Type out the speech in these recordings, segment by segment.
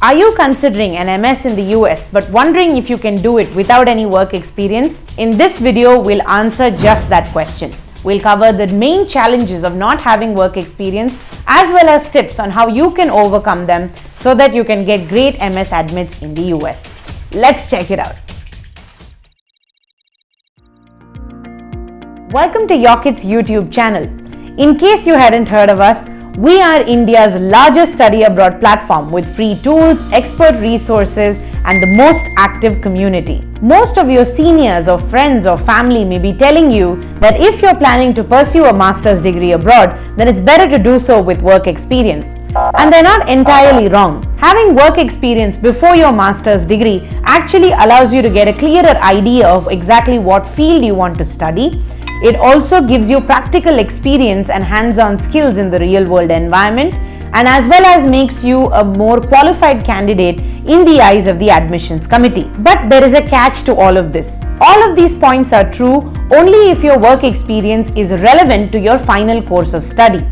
Are you considering an MS in the US but wondering if you can do it without any work experience? In this video, we'll answer just that question. We'll cover the main challenges of not having work experience as well as tips on how you can overcome them so that you can get great MS admits in the US. Let's check it out. Welcome to Yocket's YouTube channel. In case you hadn't heard of us, we are India's largest study abroad platform with free tools, expert resources, and the most active community. Most of your seniors or friends or family may be telling you that if you're planning to pursue a master's degree abroad, then it's better to do so with work experience. And they're not entirely wrong. Having work experience before your master's degree actually allows you to get a clearer idea of exactly what field you want to study. It also gives you practical experience and hands-on skills in the real-world environment, and as well as makes you a more qualified candidate in the eyes of the admissions committee. But there is a catch to all of this. All of these points are true only if your work experience is relevant to your final course of study.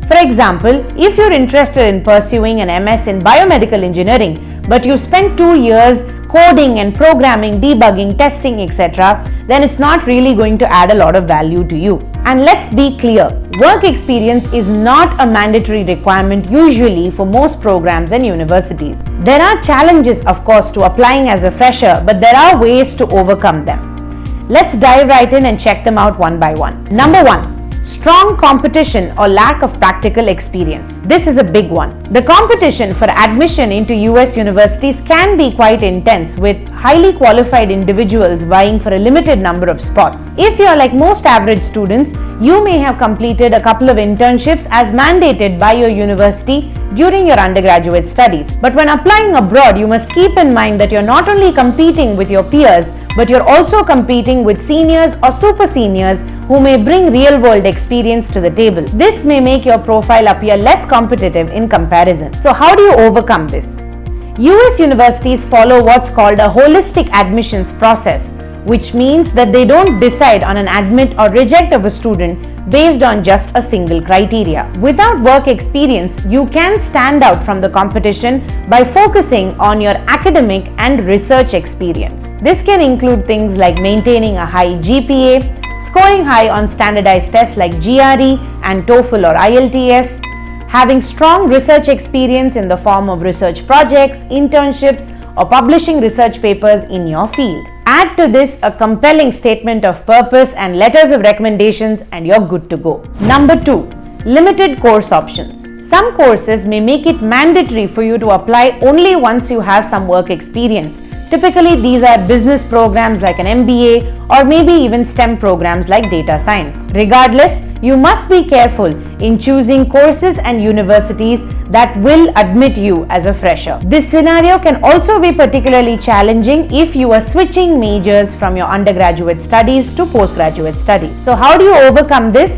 For example, if you're interested in pursuing an MS in biomedical engineering, but you spent 2 years coding and programming, debugging, testing, etc., then it's not really going to add a lot of value to you. And let's be clear, work experience is not a mandatory requirement usually for most programs and universities. There are challenges, of course, to applying as a fresher, but there are ways to overcome them. Let's dive right in and check them out one by one. Number 1. Strong competition or lack of practical experience. This is a big one. The competition for admission into US universities can be quite intense, with highly qualified individuals vying for a limited number of spots. If you're like most average students, you may have completed a couple of internships as mandated by your university during your undergraduate studies. But when applying abroad, you must keep in mind that you're not only competing with your peers, but you're also competing with seniors or super seniors who may bring real-world experience to the table. This may make your profile appear less competitive in comparison. So how do you overcome this? US universities follow what's called a holistic admissions process, which means that they don't decide on an admit or reject of a student based on just a single criteria. Without work experience, you can stand out from the competition by focusing on your academic and research experience. This can include things like maintaining a high GPA, scoring high on standardized tests like GRE and TOEFL or IELTS, having strong research experience in the form of research projects, internships, or publishing research papers in your field. Add to this a compelling statement of purpose and letters of recommendations and you're good to go. Number 2. Limited course options. Some courses may make it mandatory for you to apply only once you have some work experience. Typically, these are business programs like an MBA or maybe even STEM programs like data science. Regardless, you must be careful in choosing courses and universities that will admit you as a fresher. This scenario can also be particularly challenging if you are switching majors from your undergraduate studies to postgraduate studies. So how do you overcome this?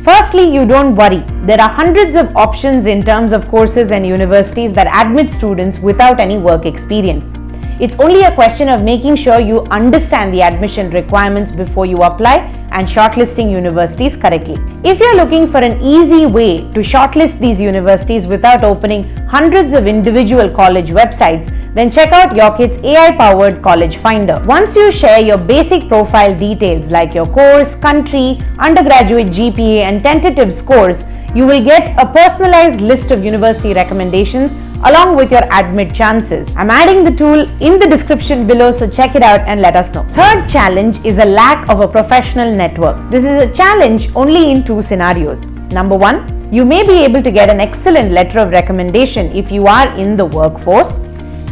Firstly, you don't worry. There are hundreds of options in terms of courses and universities that admit students without any work experience. It's only a question of making sure you understand the admission requirements before you apply and shortlisting universities correctly. If you're looking for an easy way to shortlist these universities without opening hundreds of individual college websites, then check out Yocket's AI-powered College Finder. Once you share your basic profile details like your course, country, undergraduate GPA, and tentative scores, you will get a personalized list of university recommendations along with your admit chances. I'm adding the tool in the description below, so check it out and let us know. Third challenge is a lack of a professional network. This is a challenge only in 2 scenarios. Number 1, you may be able to get an excellent letter of recommendation if you are in the workforce.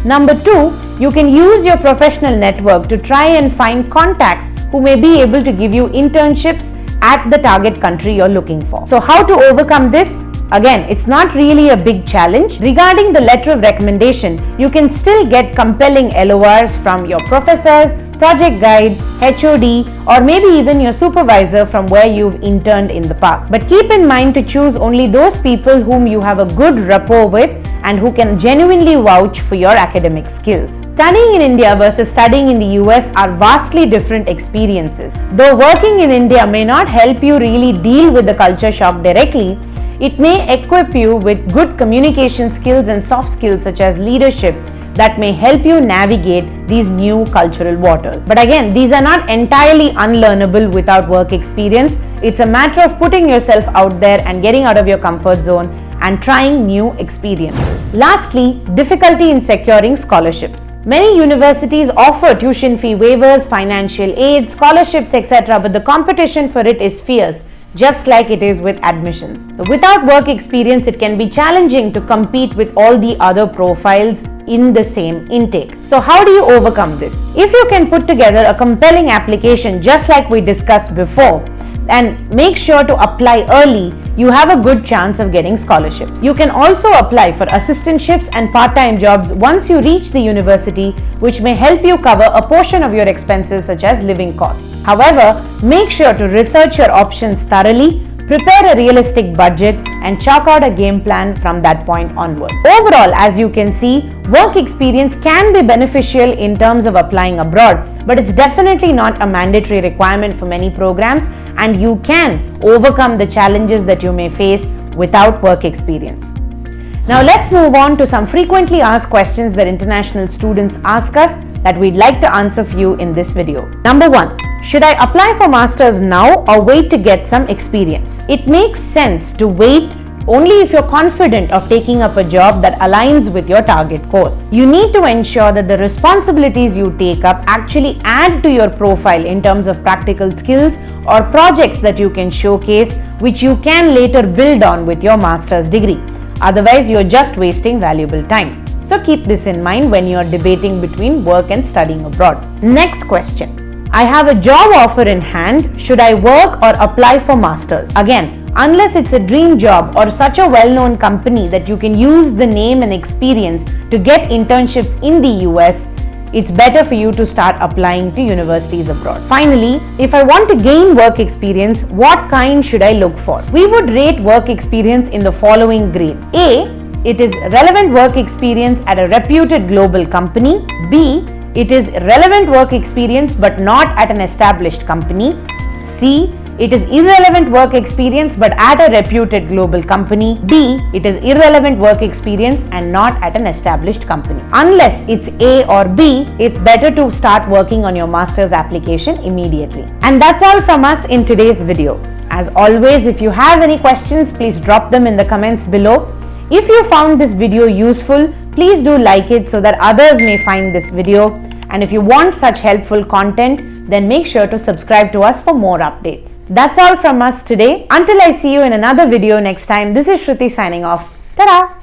Number 2, you can use your professional network to try and find contacts who may be able to give you internships at the target country you're looking for. So how to overcome this? Again, it's not really a big challenge. Regarding the letter of recommendation, you can still get compelling LORs from your professors, project guide, HOD, or maybe even your supervisor from where you've interned in the past. But keep in mind to choose only those people whom you have a good rapport with and who can genuinely vouch for your academic skills. Studying in India versus studying in the US are vastly different experiences. Though working in India may not help you really deal with the culture shock directly, It may equip you with good communication skills and soft skills such as leadership that may help you navigate these new cultural waters. But again, these are not entirely unlearnable without work experience. It's a matter of putting yourself out there and getting out of your comfort zone and trying new experiences. Lastly, difficulty in securing scholarships. Many universities offer tuition fee waivers, financial aid, scholarships, etc., but the competition for it is fierce, just like it is with admissions. Without work experience, it can be challenging to compete with all the other profiles in the same intake. So how do you overcome this? If you can put together a compelling application just like we discussed before, and make sure to apply early, you have a good chance of getting scholarships. You can also apply for assistantships and part-time jobs once you reach the university, which may help you cover a portion of your expenses such as living costs. However, make sure to research your options thoroughly, prepare a realistic budget, and chalk out a game plan from that point onwards. Overall, as you can see, work experience can be beneficial in terms of applying abroad, but it's definitely not a mandatory requirement for many programs, and you can overcome the challenges that you may face without work experience. Now let's move on to some frequently asked questions that international students ask us that we'd like to answer for you in this video. Number 1. Should I apply for masters now or wait to get some experience? It makes sense to wait only if you're confident of taking up a job that aligns with your target course. You need to ensure that the responsibilities you take up actually add to your profile in terms of practical skills or projects that you can showcase, which you can later build on with your master's degree. Otherwise, you're just wasting valuable time. So keep this in mind when you're debating between work and studying abroad. Next question. I have a job offer in hand. Should I work or apply for masters? Again, unless it's a dream job or such a well-known company that you can use the name and experience to get internships in the US, it's better for you to start applying to universities abroad. Finally, if I want to gain work experience, what kind should I look for? We would rate work experience in the following grade. A. It is relevant work experience at a reputed global company. B. It is relevant work experience but not at an established company. C. It is irrelevant work experience but at a reputed global company. D. It is irrelevant work experience and not at an established company. Unless it's A or B, it's better to start working on your master's application immediately. And that's all from us in today's video. As always, if you have any questions, please drop them in the comments below. If you found this video useful, please do like it so that others may find this video. And if you want such helpful content, then make sure to subscribe to us for more updates. That's all from us today. Until I see you in another video next time, this is Shruti signing off. Ta-da!